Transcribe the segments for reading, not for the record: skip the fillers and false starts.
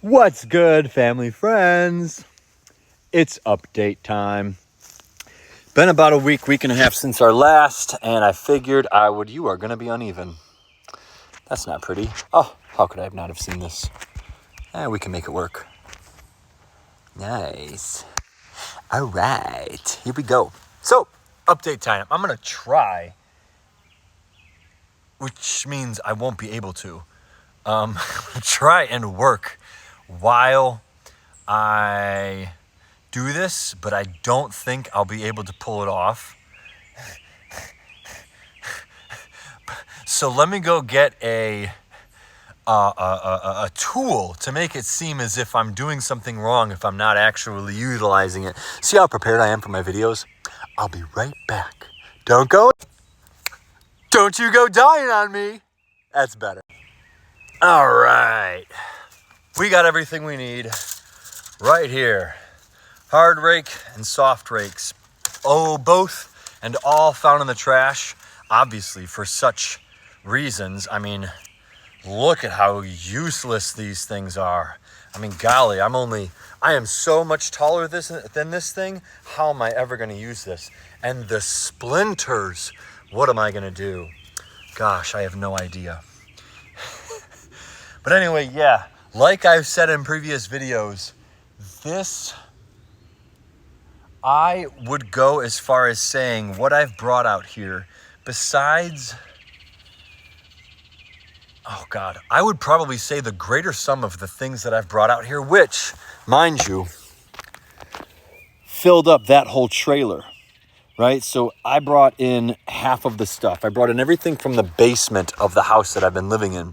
What's good, family, friends? It's update time. Been about a week and a half since our last, and I figured you are going to be uneven. That's not pretty. Oh, how could I not have seen this? We can make it work. Nice. All right, here we go. So, update time. I'm going to try, which means I won't be able to, try and work while I do this, but I don't think I'll be able to pull it off. So let me go get a tool to make it seem as if I'm doing something wrong if I'm not actually utilizing it. See how prepared I am for my videos? I'll be right back. Don't you go dying on me. That's better. All right. We got everything we need right here. Hard rake and soft rakes. Oh, both and all found in the trash. Obviously, for such reasons. I mean, look at how useless these things are. I mean, golly, I am so much taller than this thing. How am I ever going to use this? And the splinters, what am I going to do? Gosh, I have no idea. But anyway, yeah, like I've said in previous videos, I would go as far as saying what I've brought out here, besides, oh God, I would probably say the greater sum of the things that I've brought out here, which, mind you, filled up that whole trailer, right? So I brought in half of the stuff. I brought in everything from the basement of the house that I've been living in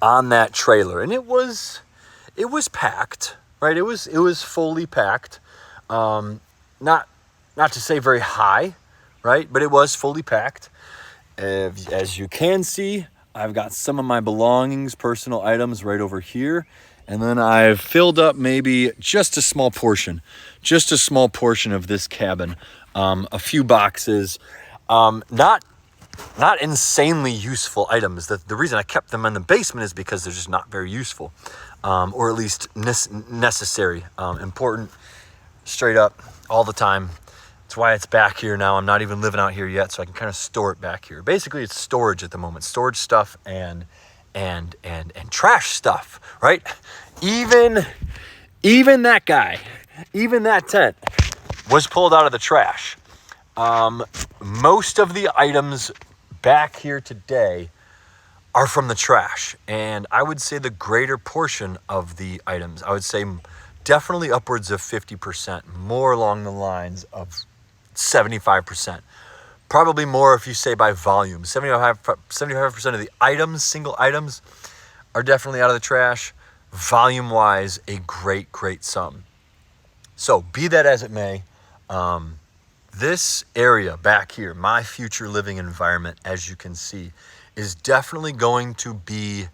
on that trailer. And it was packed, right? It was fully packed. Not to say very high, right? But it was fully packed. As you can see, I've got some of my belongings, personal items right over here. And then I've filled up maybe just a small portion of this cabin. A few boxes, not insanely useful items. The reason I kept them in the basement is because they're just not very useful, or at least necessary, important, straight up, all the time. That's why it's back here now. I'm not even living out here yet, so I can kind of store it back here. Basically, it's storage at the moment. Storage stuff and trash stuff, right? Even that guy, even that tent was pulled out of the trash. Most of the items back here today are from the trash, and I would say the greater portion of the items, I would say definitely upwards of 50%, more along the lines of 75%. Probably more if you say by volume. 75% of the items, single items, are definitely out of the trash. Volume-wise, a great sum. So, be that as it may, this area back here, my future living environment, as you can see, is definitely going to be,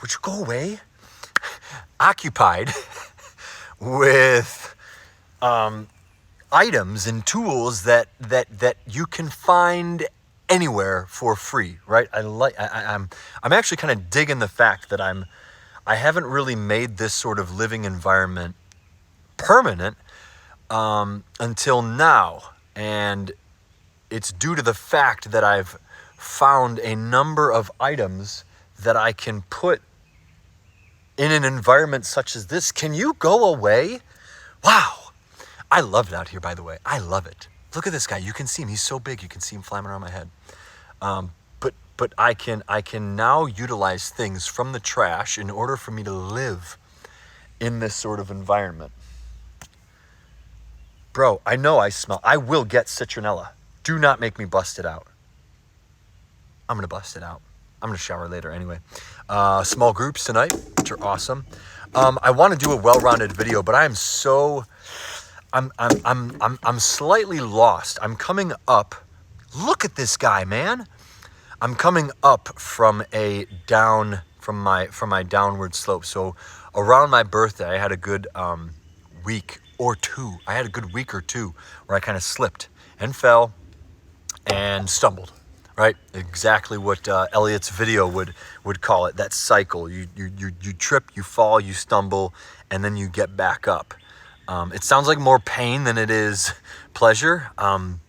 would you go away? Occupied with items and tools that you can find anywhere for free, right? I'm actually kind of digging the fact that I haven't really made this sort of living environment permanent until now, and it's due to the fact that I've found a number of items that I can put in an environment such as this. Can you go away? Wow. I love it out here, by the way. I love it. Look at this guy. You can see him. He's so big. You can see him flying around my head. But I can now utilize things from the trash in order for me to live in this sort of environment. Bro, I know I smell. I will get citronella. Do not make me bust it out. I'm going to bust it out. I'm going to shower later anyway. Small groups tonight, which are awesome. I want to do a well-rounded video, but I'm slightly lost. I'm coming up. Look at this guy, man. I'm coming up from my downward slope. So around my birthday, I had a good week or two. Where I kind of slipped and fell and stumbled. right? Exactly what Elliot's video would call it, that cycle. You trip, you fall, you stumble, and then you get back up. It sounds like more pain than it is pleasure. And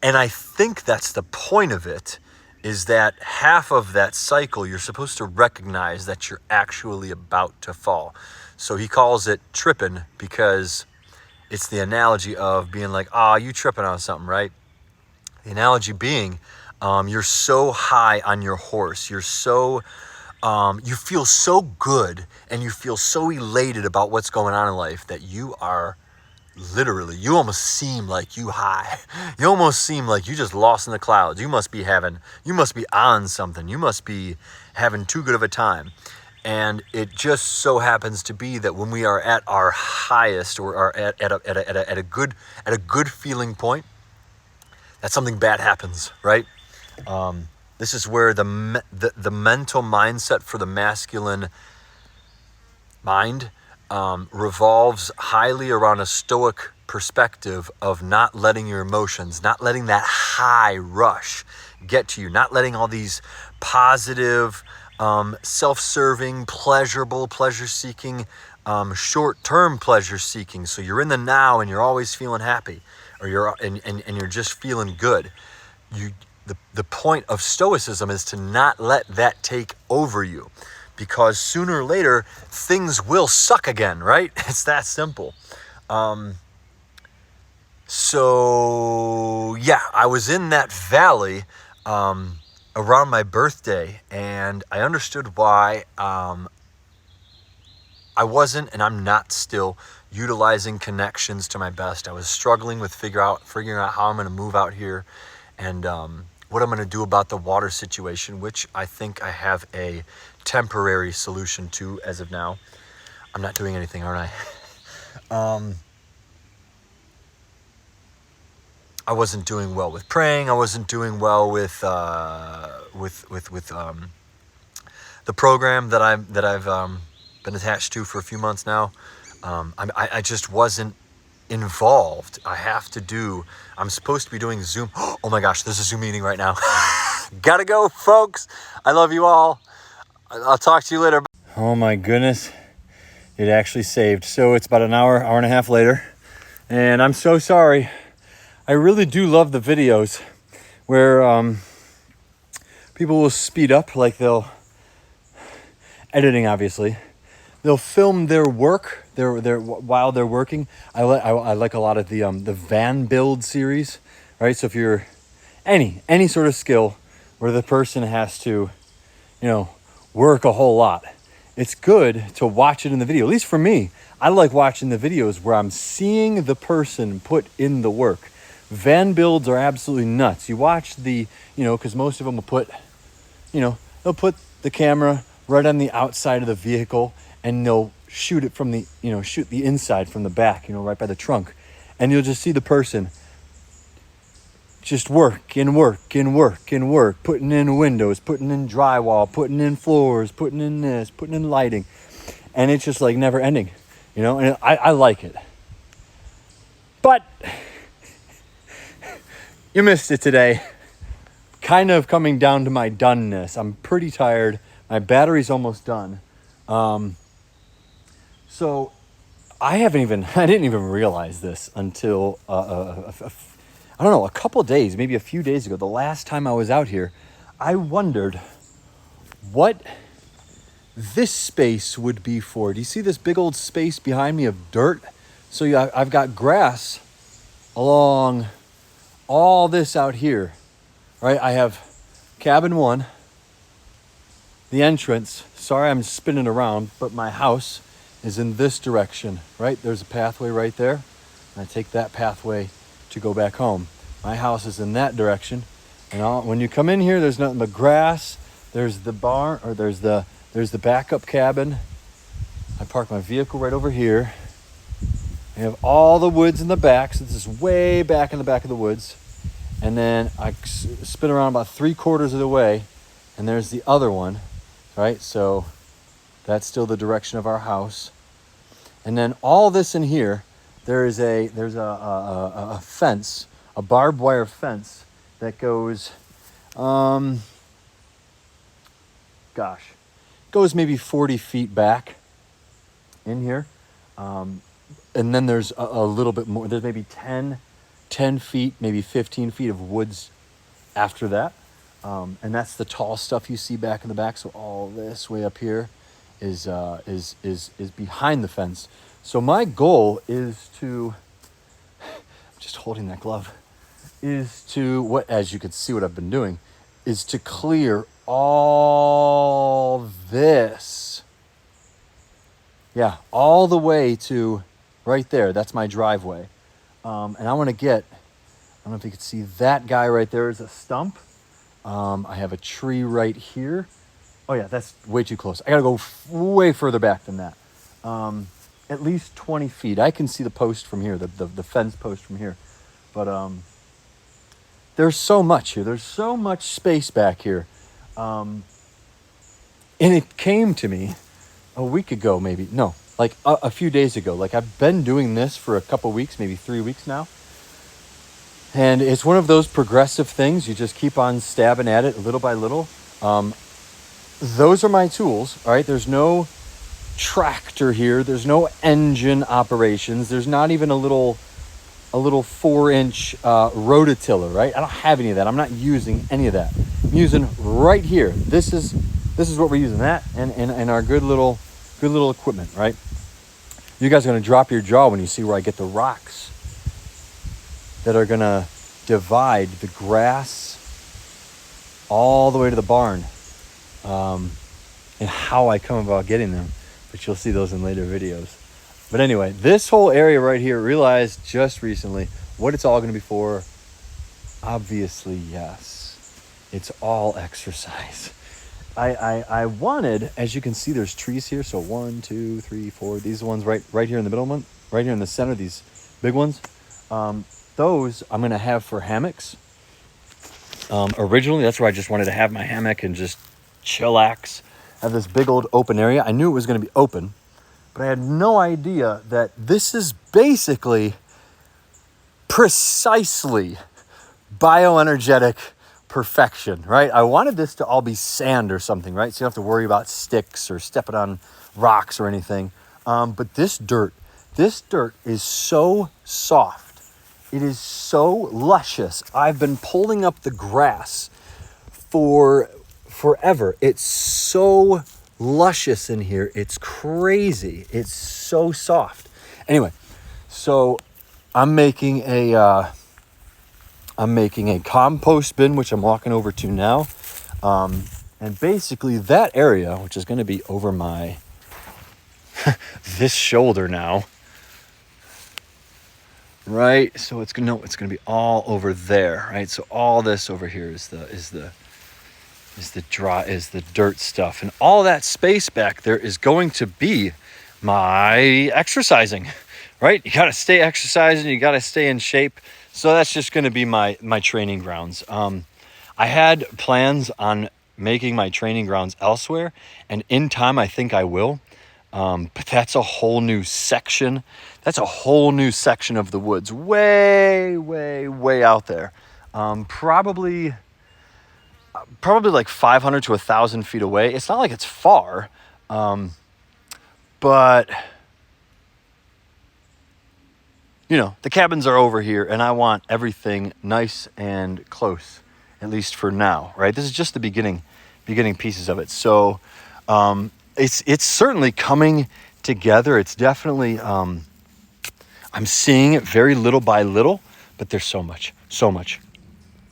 I think that's the point of it, is that half of that cycle, you're supposed to recognize that you're actually about to fall. So he calls it tripping because it's the analogy of being like, you tripping on something, right? The analogy being, you're so high on your horse. You're so, you feel so good and you feel so elated about what's going on in life that you are literally, you almost seem like you high. You almost seem like you just lost in the clouds. You must be on something. You must be having too good of a time. And it just so happens to be that when we are at our highest, or are at a good feeling point, that something bad happens, right? This is where the mental mindset for the masculine mind revolves highly around a stoic perspective of not letting your emotions, not letting that high rush get to you, not letting all these positive, self-serving, pleasurable, pleasure-seeking, short-term pleasure-seeking. So you're in the now and you're always feeling happy, or you're just feeling good. The point of stoicism is to not let that take over you, because sooner or later things will suck again, right? It's that simple. So yeah, I was in that valley around my birthday, and I understood why I wasn't, and I'm not still, utilizing connections to my best. I was struggling with figuring out how I'm going to move out here, and what I'm going to do about the water situation, which I think I have a temporary solution to as of now. I'm not doing anything, aren't I? I wasn't doing well with praying. I wasn't doing well with the program that I've been attached to for a few months now. I just wasn't involved. I'm supposed to be doing Zoom. Oh my gosh, there's a Zoom meeting right now. Gotta go, folks. I love you all. I'll talk to you later. Oh my goodness, it actually saved. So it's about an hour and a half later, and I'm so sorry. I really do love the videos where people will speed up, like they'll, editing obviously, they'll film their work while they're working. I like a lot of the van build series, right? So if you're any sort of skill where the person has to, work a whole lot, it's good to watch it in the video. At least for me, I like watching the videos where I'm seeing the person put in the work. Van builds are absolutely nuts. You watch because most of them will put, they'll put the camera right on the outside of the vehicle, and they'll shoot it from shoot the inside from the back, right by the trunk. And you'll just see the person just work, putting in windows, putting in drywall, putting in floors, putting in this, putting in lighting. And it's just like never ending, and I like it. But you missed it today. Kind of coming down to my doneness. I'm pretty tired. My battery's almost done. So I didn't even realize this until a couple days, maybe a few days ago. The last time I was out here, I wondered what this space would be for. Do you see this big old space behind me of dirt? So yeah, I've got grass along all this out here, right? I have cabin 1, the entrance. Sorry, I'm spinning around, but my house is in this direction, right? There's a pathway right there. And I take that pathway to go back home. My house is in that direction. And when you come in here, there's nothing but grass. There's the barn, or there's the backup cabin. I park my vehicle right over here. I have all the woods in the back. So this is way back in the back of the woods. And then I spin around about 3/4 of the way, and there's the other one, right? So that's still the direction of our house. And then all this in here, there's a fence, a barbed wire fence that goes Gosh, goes maybe 40 feet back in here. And then there's a little bit more. There's maybe 10 feet, maybe 15 feet of woods after that. And that's the tall stuff you see back in the back. So all this way up here is behind the fence. So my goal is to, just holding that glove, is to, what, as you can see what I've been doing, is to clear all this. Yeah, all the way to right there. That's my driveway. And I want to get, I don't know if you can see that guy right there is a stump. I have a tree right here. Oh yeah, that's way too close. I gotta go way further back than that. At least 20 feet. I can see the post from here, the fence post from here. But there's so much here. There's so much space back here. And it came to me a week ago, maybe. No, like a few days ago. Like I've been doing this for a couple weeks, maybe 3 weeks now. And it's one of those progressive things. You just keep on stabbing at it little by little. Those are my tools, all right? There's no tractor here. There's no engine operations. There's not even a little 4-inch rototiller, right? I don't have any of that. I'm not using any of that. I'm using right here. This is what we're using, that and our good little equipment, right? You guys are going to drop your jaw when you see where I get the rocks that are going to divide the grass all the way to the barn, and how I come about getting them. But you'll see those in later videos. But anyway, this whole area right here, realized just recently what it's all going to be for. Obviously, yes, it's all exercise. I wanted, as you can see, there's trees here. So 1, 2, 3, 4. These ones right here in the middle one, right here in the center. These big ones. Those I'm gonna have for hammocks. Originally, that's where I just wanted to have my hammock and just chillax. Have this big old open area. I knew it was gonna be open, but I had no idea that this is basically precisely bioenergetic perfection, right? I wanted this to all be sand or something, right? So you don't have to worry about sticks or stepping on rocks or anything. But this dirt is so soft. It is so luscious. I've been pulling up the grass for forever. It's so luscious in here. It's crazy. It's so soft. Anyway, so I'm making a compost bin, which I'm walking over to now. And basically that area, which is going to be over my this shoulder now, right? So it's going to be all over there, right? So all this over here is the dirt stuff, and all that space back there is going to be my exercising, right? You got to stay exercising, you got to stay in shape. So that's just going to be my training grounds. I had plans on making my training grounds elsewhere, and in time I think I will. But that's a whole new section. That's a whole new section of the woods, way, way, way out there. Probably like 500 to 1,000 feet away. It's not like it's far, but you know, the cabins are over here, and I want everything nice and close, at least for now, right? This is just the beginning pieces of it. So it's certainly coming together. It's definitely, I'm seeing it very little by little, but there's so much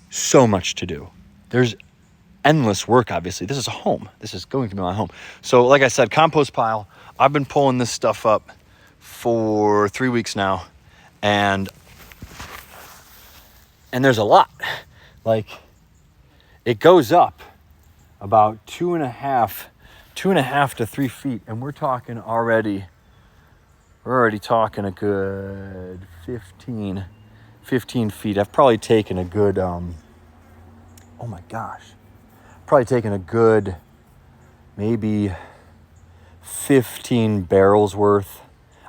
to do. There's endless work, obviously. This is a home. This is going to be my home. So like I said, compost pile. I've been pulling this stuff up for 3 weeks now. And there's a lot. Like, it goes up about 2.5 to 3 feet, and we're already talking a good 15 feet. I've probably taken a good maybe 15 barrels worth.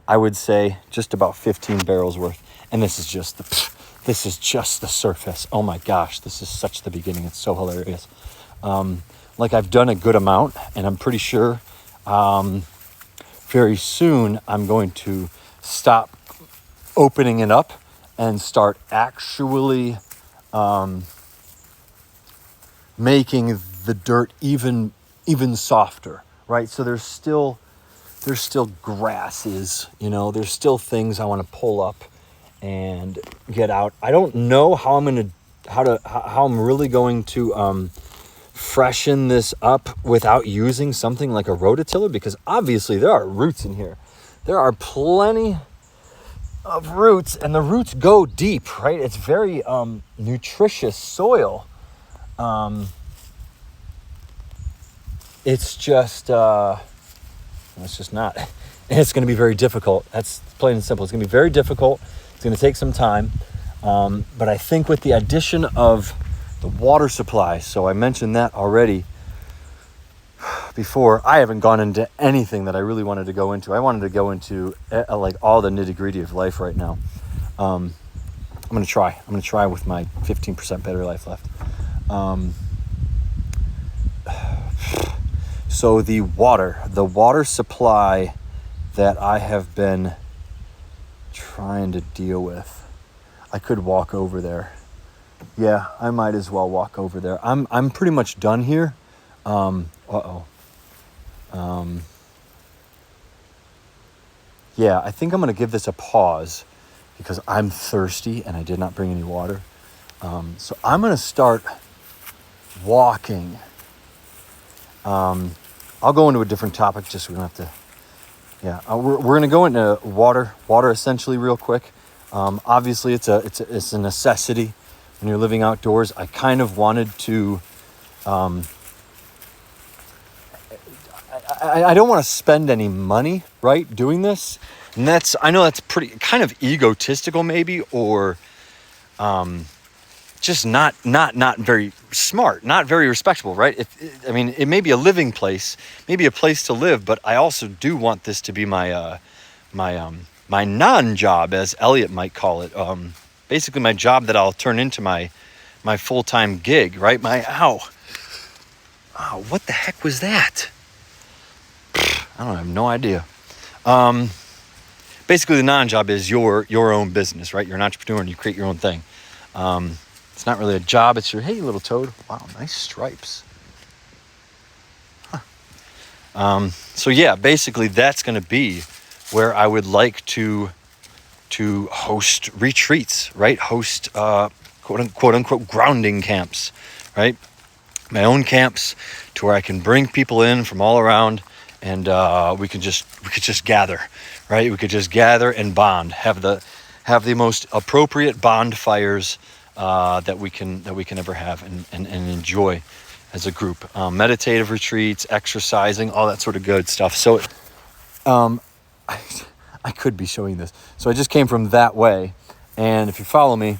I would say just about 15 barrels worth. And this is just this is just the surface. Oh my gosh, this is such the beginning. It's so hilarious. Like I've done a good amount, and I'm pretty sure very soon I'm going to stop opening it up and start actually making the dirt even softer, right? So there's still grasses, there's still things I want to pull up and get out. I don't know how I'm really going to freshen this up without using something like a rototiller, because obviously there are roots in here. There are plenty of roots, and the roots go deep, right? It's very nutritious soil. It's just it's just not. And it's going to be very difficult. That's plain and simple. It's going to be very difficult. It's going to take some time. But I think with the addition of the water supply, so I mentioned that already before, I haven't gone into anything that I really wanted to go into. I wanted to go into like all the nitty-gritty of life right now. I'm going to try. I'm going to try with my 15% battery life left. So the water supply that I have been trying to deal with, I could walk over there. Yeah, I might as well walk over there. I'm pretty much done here. Yeah, I think I'm going to give this a pause because I'm thirsty and I did not bring any water. So I'm going to start walking. I'll go into a different topic just so we don't have to. Yeah, we're going to go into water essentially real quick. Obviously, it's a necessity when you're living outdoors. I kind of wanted to. I don't want to spend any money, right, doing this, and I know that's pretty kind of egotistical, maybe, or just not very smart, not very respectable, right? It may be a living place, maybe a place to live, but I also do want this to be my non-job, as Elliot might call it. Basically, my job that I'll turn into my full-time gig, right? What the heck was that? I have no idea. Basically, the non-job is your own business, right? You're an entrepreneur and you create your own thing. It's not really a job. It's your, hey, little toad. Wow, nice stripes. Huh. So yeah, basically that's going to be where I would like to host retreats, right? Host quote unquote grounding camps, right? My own camps to where I can bring people in from all around, and we could just gather, right? We could just gather and bond, have the most appropriate bonfires that we can ever have and enjoy as a group. Meditative retreats, exercising, all that sort of good stuff. So I could be showing this. So I just came from that way, and if you follow me,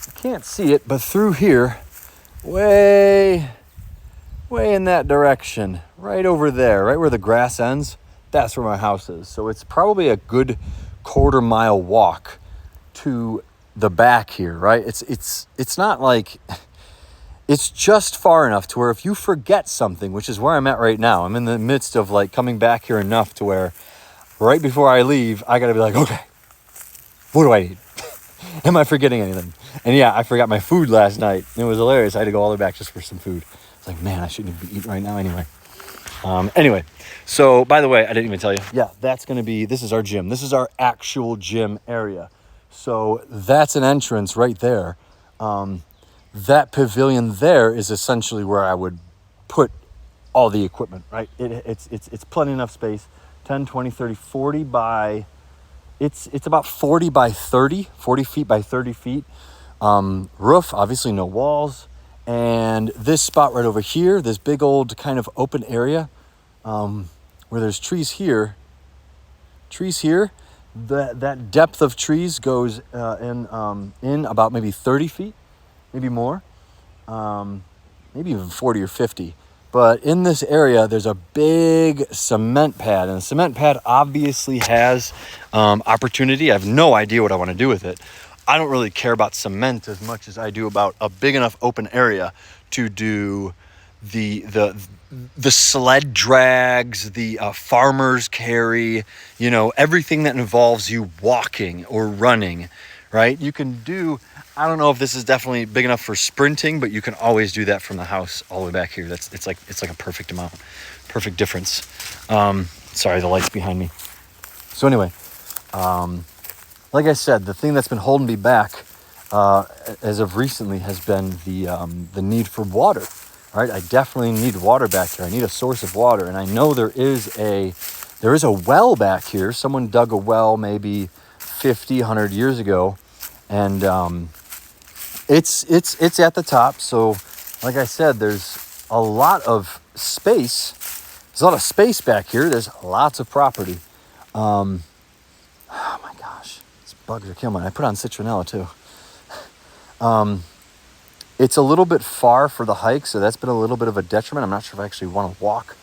you can't see it, but through here, way in that direction, right over there, right where the grass ends, that's where my house is. So it's probably a good quarter-mile walk to the back here, right? It's not like, it's just far enough to where if you forget something, which is where I'm at right now, I'm in the midst of like coming back here enough to where right before I leave, I gotta be like, okay, what do I need? Am I forgetting anything? And yeah, I forgot my food last night. It was hilarious. I had to go all the way back just for some food. It's like, man, I shouldn't even be eating right now anyway. Anyway, so by the way, I didn't even tell you. Yeah, this is our gym. This is our actual gym area. So that's an entrance right there. That pavilion there is essentially where I would put all the equipment, right? It's plenty enough space, 10, 20, 30, 40 by, it's about 40 by 30, 40 feet by 30 feet. Roof, obviously no walls. And this spot right over here, this big old kind of open area, where there's trees here, that depth of trees goes in about maybe 30 feet, maybe more, maybe even 40 or 50. But in this area, there's a big cement pad, and the cement pad obviously has opportunity. I have no idea what I want to do with it. I don't really care about cement as much as I do about a big enough open area to do the sled drags, the farmers carry, you know, everything that involves you walking or running, right? You can do, I don't know if this is definitely big enough for sprinting, but you can always do that from the house all the way back here. It's like a perfect amount, perfect difference. Sorry, the light's behind me. So anyway, like I said, the thing that's been holding me back as of recently has been the need for water. Right, I definitely need water back here. I need a source of water, and I know there is a well back here. Someone dug a well maybe 50, 100 years ago, and it's at the top. So, like I said, there's a lot of space. There's a lot of space back here. There's lots of property. Oh my gosh, these bugs are killing me. I put on citronella too. It's a little bit far for the hike, so that's been a little bit of a detriment. I'm not sure if I actually want to walk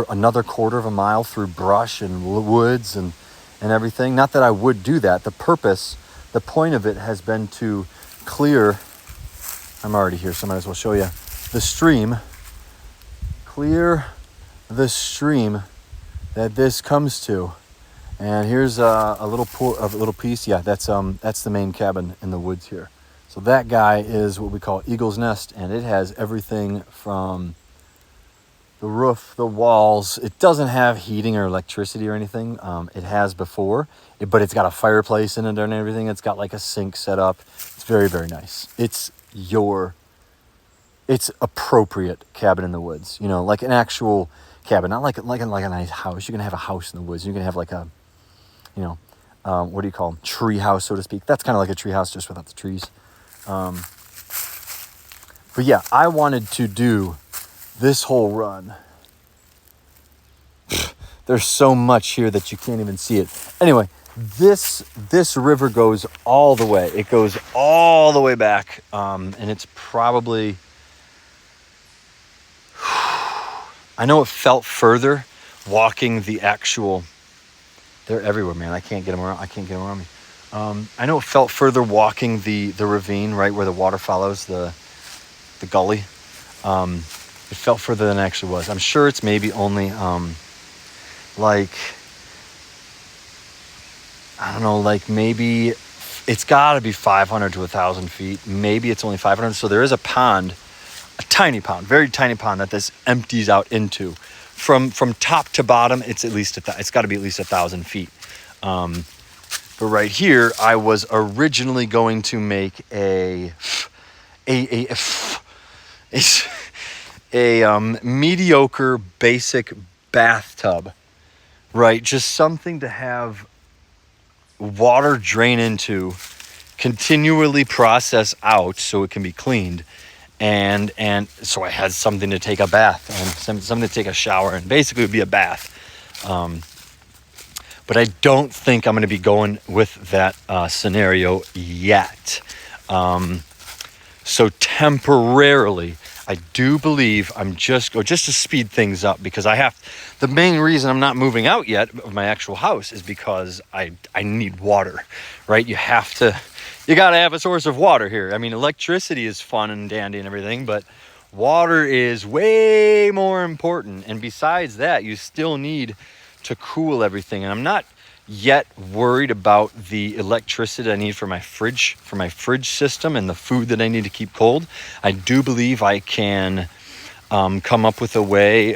another quarter of a mile through brush and woods and everything. Not that I would do that. The point of it has been to clear, I'm already here, so I might as well show you, the stream, clear the stream that this comes to. And here's a little piece. Yeah, that's the main cabin in the woods here. So that guy is what we call Eagle's Nest, and it has everything from the roof, the walls. It doesn't have heating or electricity or anything. It has before, but it's got a fireplace in it and everything. It's got like a sink set up. It's very, very nice. It's appropriate cabin in the woods, you know, like an actual cabin, not like a nice house. You can have a house in the woods. You can have like a, you know, what do you call them? Tree house, so to speak. That's kind of like a tree house just without the trees. But yeah, I wanted to do this whole run. There's so much here that you can't even see it. Anyway, this river goes all the way. It goes all the way back, and it's probably, I know it felt further walking the actual, they're everywhere, man. I can't get them around me. I know it felt further walking the ravine, right where the water follows the gully. It felt further than it actually was. I'm sure it's maybe only like, I don't know, like maybe it's got to be 500 to 1,000 feet. Maybe it's only 500. So there is a pond, a tiny pond, very tiny pond that this empties out into. From top to bottom, it's got to be at least 1,000 feet. But right here, I was originally going to make a mediocre basic bathtub, right? Just something to have water drain into, continually process out so it can be cleaned. And so I had something to take a bath and something to take a shower, and basically it would be a bath. But I don't think I'm going to be going with that scenario yet. So temporarily, I do believe I'm just to speed things up, because the main reason I'm not moving out yet of my actual house is because I need water, right? You got to have a source of water here. I mean, electricity is fun and dandy and everything, but water is way more important. And besides that, you still need to cool everything. And I'm not yet worried about the electricity I need for my fridge system and the food that I need to keep cold. I do believe I can come up with a way,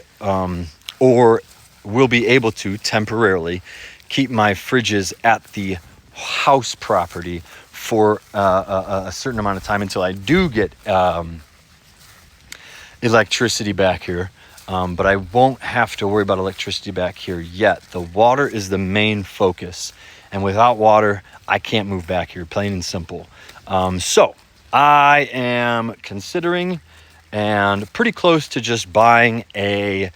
or will be able to temporarily keep my fridges at the house property for a certain amount of time until I do get electricity back here. But I won't have to worry about electricity back here yet. The water is the main focus. And without water, I can't move back here, plain and simple. So I am considering and pretty close to just buying a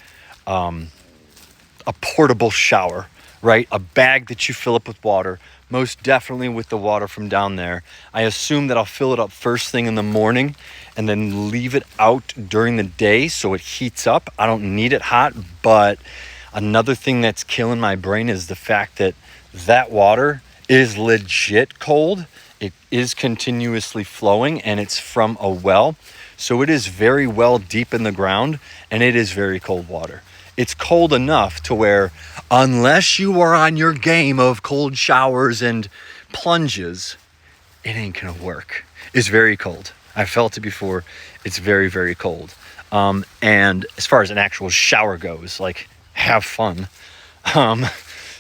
portable shower, right? A bag that you fill up with water, most definitely with the water from down there. I assume that I'll fill it up first thing in the morning and then leave it out during the day so it heats up. I don't need it hot, but another thing that's killing my brain is the fact that that water is legit cold. It is continuously flowing and it's from a well. So it is very well deep in the ground and it is very cold water. It's cold enough to where unless you are on your game of cold showers and plunges, it ain't gonna work. It's very cold. I felt it before. It's very, very cold. And as far as an actual shower goes, like, have fun.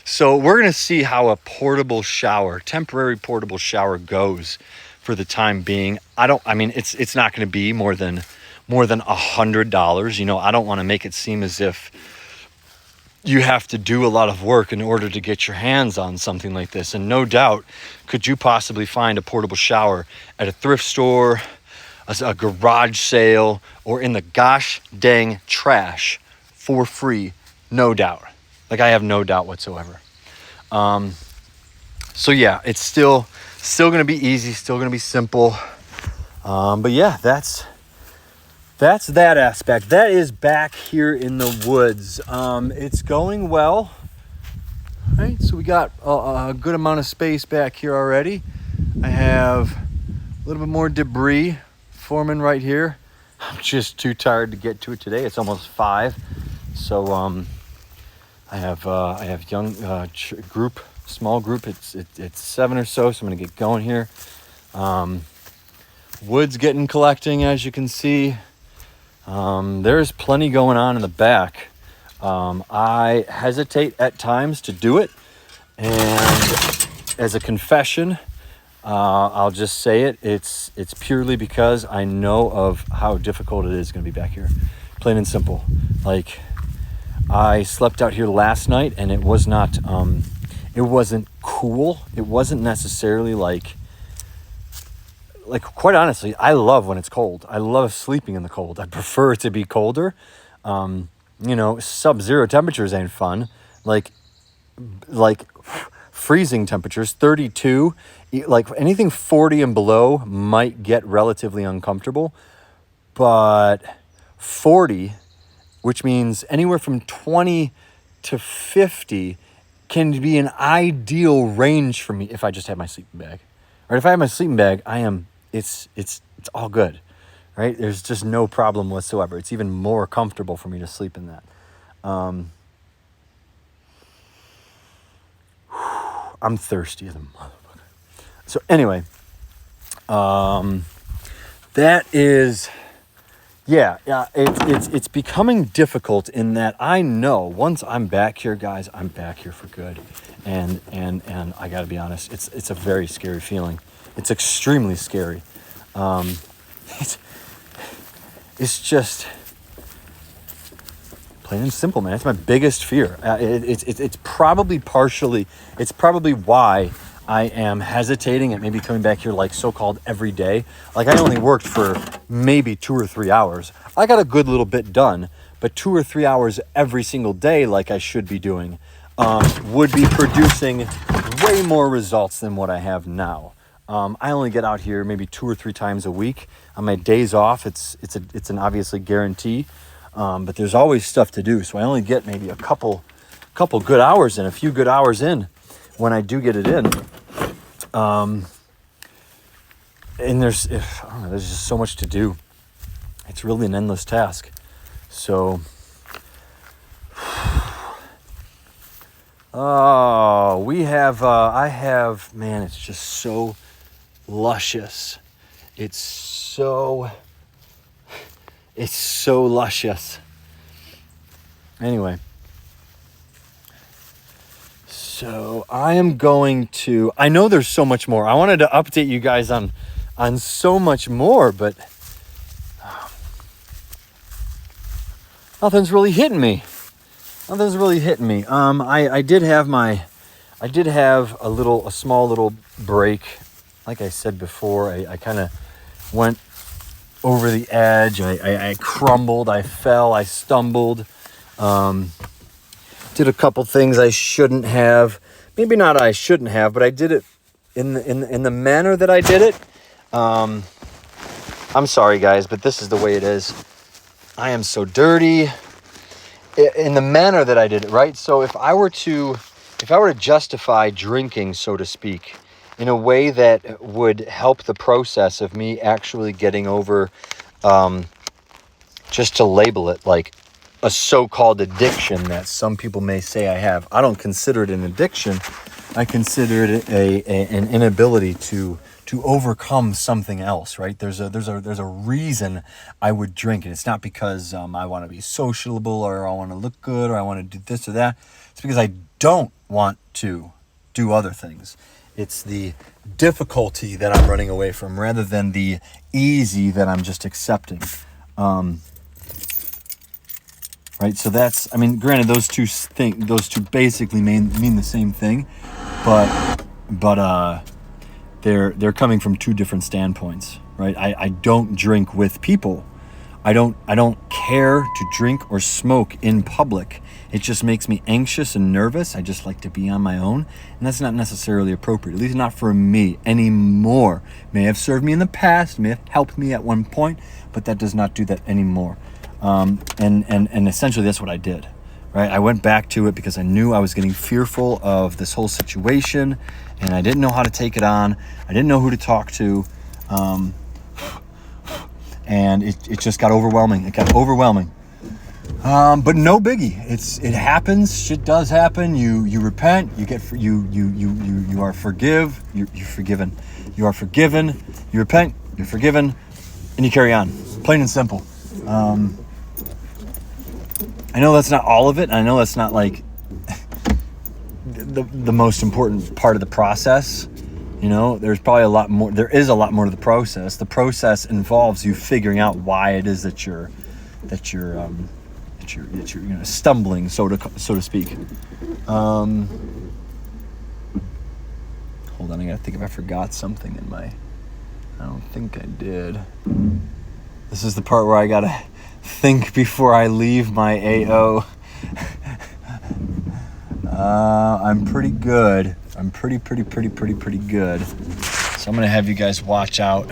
So we're gonna see how a portable shower, temporary portable shower goes for the time being. It's not gonna be more than $100. You know, I don't want to make it seem as if you have to do a lot of work in order to get your hands on something like this. And no doubt, could you possibly find a portable shower at a thrift store, a garage sale, or in the gosh dang trash for free? No doubt. Like, I have no doubt whatsoever. So yeah, it's still going to be easy, still going to be simple. But yeah, that's that aspect. That is back here in the woods. It's going well. Right, so we got a good amount of space back here already. I have a little bit more debris forming right here. I'm just too tired to get to it today. It's almost 5, so I have young small group. It's 7 or so. So I'm gonna get going here. Wood's getting collecting, as you can see. There's plenty going on in the back. I hesitate at times to do it, and as a confession, I'll just say it. It's purely because I know of how difficult it is going to be back here, plain and simple. Like, I slept out here last night, and it was not. It wasn't cool. It wasn't necessarily like quite honestly, I love when it's cold. I love sleeping in the cold. I prefer it to be colder. Sub-zero temperatures ain't fun. Like freezing temperatures, 32, like anything 40 and below might get relatively uncomfortable. But 40, which means anywhere from 20 to 50, can be an ideal range for me if I just have my sleeping bag. Or if I have my sleeping bag, it's all good, right? There's just no problem whatsoever. It's even more comfortable for me to sleep in that. I'm thirsty as a motherfucker. So anyway, that is, it's becoming difficult in that I know once I'm back here, guys, I'm back here for good. And I gotta be honest, it's a very scary feeling. It's extremely scary. It's just plain and simple, man. It's my biggest fear. It's probably why I am hesitating at maybe coming back here like so-called every day. Like, I only worked for maybe 2 or 3 hours. I got a good little bit done, but 2 or 3 hours every single day, like I should be doing, would be producing way more results than what I have now. I only get out here maybe 2 or 3 times a week. On my days off, it's an obviously guarantee, but there's always stuff to do. So I only get maybe a couple good hours in, a few good hours in when I do get it in. And there's just so much to do. It's really an endless task. So, man, it's just so luscious. It's so luscious. Anyway, so I know there's so much more. I wanted to update you guys on so much more, but nothing's really hitting me. I did have a small little break. Like I said before, I kind of went over the edge. I crumbled, I fell, I stumbled. Did a couple things I shouldn't have. maybe not I shouldn't have, but I did it in the manner that I did it. I'm sorry, guys, but this is the way it is. I am so dirty in the manner that I did it, right? So if I were to justify drinking, so to speak, in a way that would help the process of me actually getting over, just to label it like a so-called addiction that some people may say I have. I don't consider it an addiction. I consider it an inability to overcome something else, right? There's a reason I would drink, and it's not because I want to be sociable or I want to look good or I want to do this or that. It's because I don't want to do other things. It's the difficulty that I'm running away from rather than the easy that I'm just accepting. Right, so that's, I mean, granted, those two basically mean the same thing, but they're coming from two different standpoints, right? I don't drink with people. I don't care to drink or smoke in public. It just makes me anxious and nervous. I just like to be on my own, and that's not necessarily appropriate, at least not for me anymore. May have served me in the past, may have helped me at one point, but that does not do that anymore. And essentially that's what I did, right? I went back to it because I knew I was getting fearful of this whole situation, and I didn't know how to take it on. I didn't know who to talk to. And it just got overwhelming. It got overwhelming. But no biggie. It happens. Shit does happen. You repent. You are you're forgiven. You are forgiven. You repent. You're forgiven, and you carry on. Plain and simple. I know that's not all of it. I know that's not like the most important part of the process. You know, there's probably a lot more. There is a lot more to the process. The process involves you figuring out why it is that you're stumbling, so to speak. Hold on, I gotta think if I forgot something in my. I don't think I did. This is the part where I gotta think before I leave my AO. I'm pretty good. I'm pretty good. So I'm gonna have you guys watch out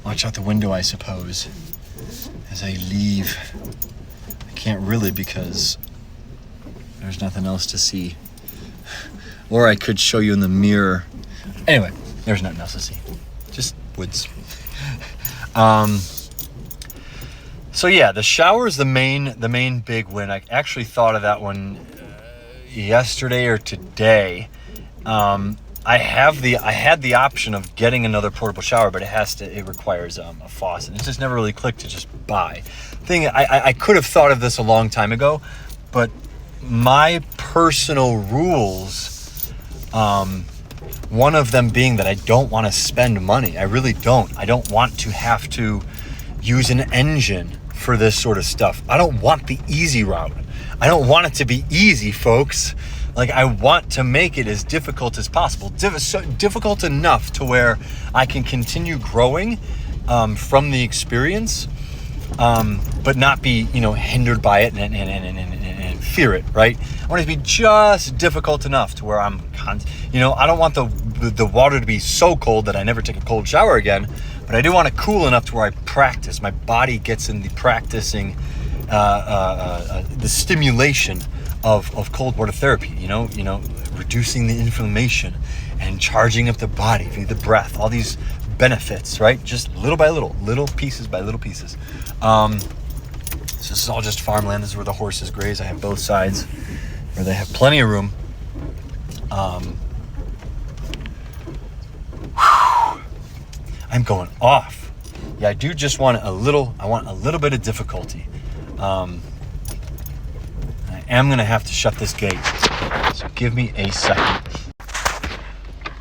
the window, I suppose, as I leave. I can't really because there's nothing else to see. Or I could show you in the mirror. Anyway, there's nothing else to see. Just woods. So yeah, the shower is the main big win. I actually thought of that one yesterday or today. I had the option of getting another portable shower, but it requires a faucet. It just never really clicked to just buy. I could have thought of this a long time ago, but my personal rules, one of them being that I don't want to spend money. I really don't. I don't want to have to use an engine for this sort of stuff. I don't want the easy route. I don't want it to be easy, folks. Like, I want to make it as difficult as possible. Difficult enough to where I can continue growing from the experience, but not be, hindered by it and fear it, right? I want it to be just difficult enough to where I'm, I don't want the water to be so cold that I never take a cold shower again, but I do want it cool enough to where I practice. My body gets in the practicing, the stimulation of cold water therapy, reducing the inflammation and charging up the body, the breath, all these benefits, right? Just little by little pieces by little pieces. So this is all just farmland. This is where the horses graze. I have both sides where they have plenty of room. I'm going off. Yeah, I do just want I want a little bit of difficulty. I am going to have to shut this gate. So give me a second.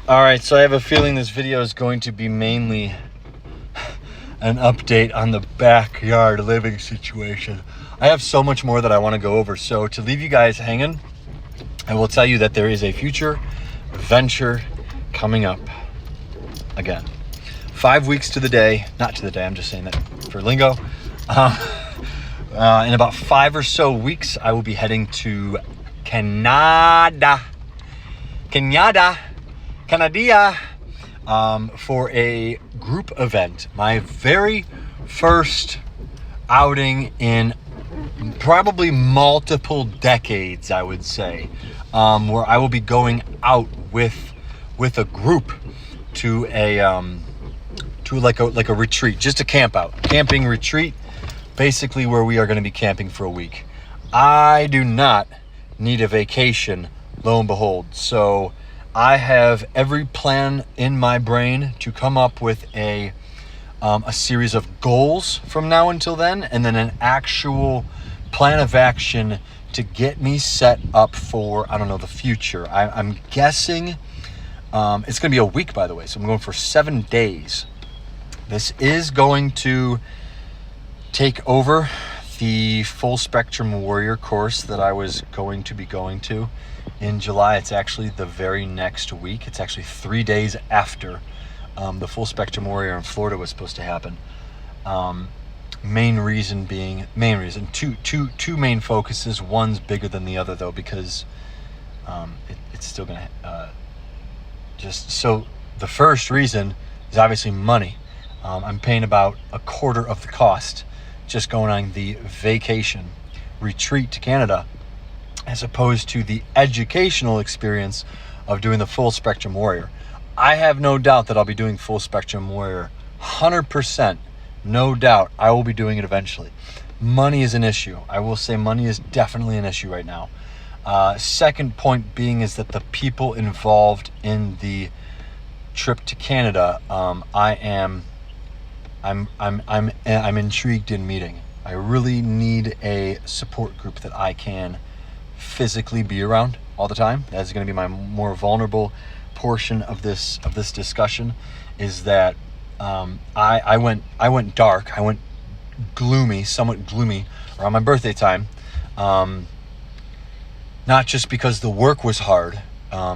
All right, so I have a feeling this video is going to be mainly an update on the backyard living situation. I have so much more that I want to go over. So to leave you guys hanging, I will tell you that there is a future venture coming up again. 5 weeks to the day, not to the day, I'm just saying that for lingo. In about 5 or so weeks, I will be heading to Canada. Canada, for a group event. My very first outing in probably multiple decades, I would say, where I will be going out with a group to like a retreat, just a camping retreat, basically where we are going to be camping for a week. I do not need a vacation, lo and behold. So I have every plan in my brain to come up with a series of goals from now until then, and then an actual plan of action to get me set up for, I don't know, the future. I'm guessing it's going to be a week, by the way. So I'm going for 7 days. This is going to take over the Full Spectrum Warrior course that I was going to be going to in July. It's actually the very next week. It's actually 3 days after the Full Spectrum Warrior in Florida was supposed to happen. Main reason, two main focuses. One's bigger than the other though, because it's still gonna so the first reason is obviously money. I'm paying about a quarter of the cost just going on the vacation retreat to Canada, as opposed to the educational experience of doing the Full Spectrum Warrior. I have no doubt that I'll be doing Full Spectrum Warrior, 100%, no doubt I will be doing it eventually. Money is an issue. I will say money is definitely an issue right now. Second point being is that the people involved in the trip to Canada, I'm intrigued in meeting. I really need a support group that I can physically be around all the time. That's going to be my more vulnerable portion of this discussion, is that I went dark. I went somewhat gloomy around my birthday time. Not just because the work was hard,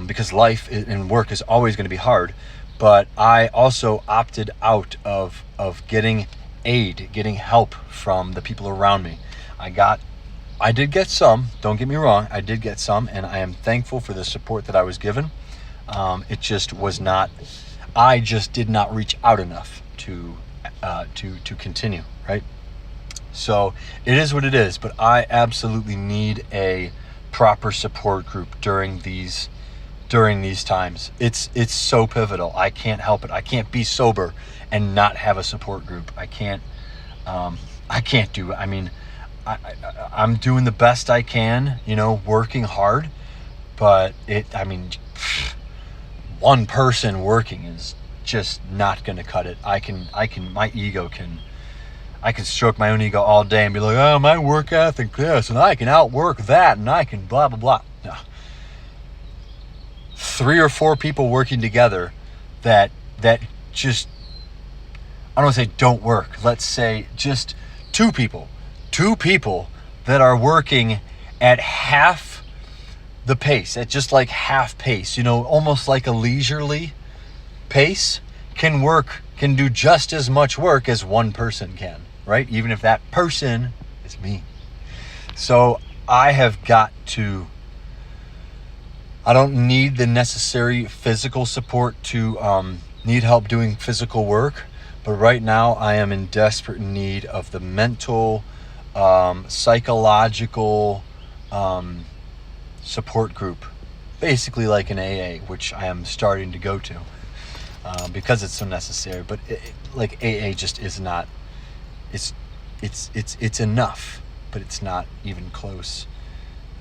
because life and work is always going to be hard, but I also opted out of getting help from the people around me. I did get some, don't get me wrong, I did get some, and I am thankful for the support that I was given. It just was not, I just did not reach out enough to continue, right? So it is what it is, but I absolutely need a proper support group during these times. It's so pivotal. I can't help it. I can't be sober and not have a support group. I can't do it. I mean, I'm doing the best I can, working hard, but one person working is just not going to cut it. I can stroke my own ego all day and be like, oh, my work ethic this, and I can outwork that, and I can blah, blah, blah. No. 3 or 4 people working together that just, I don't want to say don't work. Let's say just 2 people that are working at half the pace, at just like half pace, almost like a leisurely pace, can do just as much work as one person can, right? Even if that person is me. So I have got to, I don't need the necessary physical support to need help doing physical work, but right now I am in desperate need of the mental, psychological support group, basically like an AA, which I am starting to go to because it's so necessary. But like AA just is not. It's enough, but it's not even close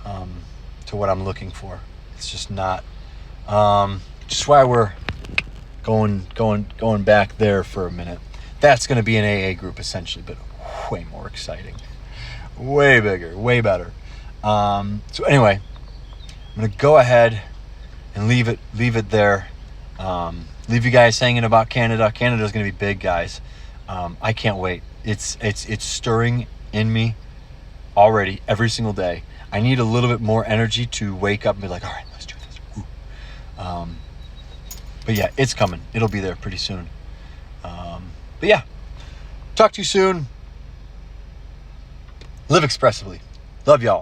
to what I'm looking for. It's just not. Just why we're going back there for a minute. That's going to be an AA group essentially, but way more exciting, way bigger, way better. So anyway, I'm going to go ahead and leave it there. Leave you guys hanging about Canada. Canada's going to be big, guys. I can't wait. It's stirring in me already every single day. I need a little bit more energy to wake up and be like, all right, let's do this. Woo. But yeah, it's coming. It'll be there pretty soon. But yeah, talk to you soon. Live expressively. Love y'all.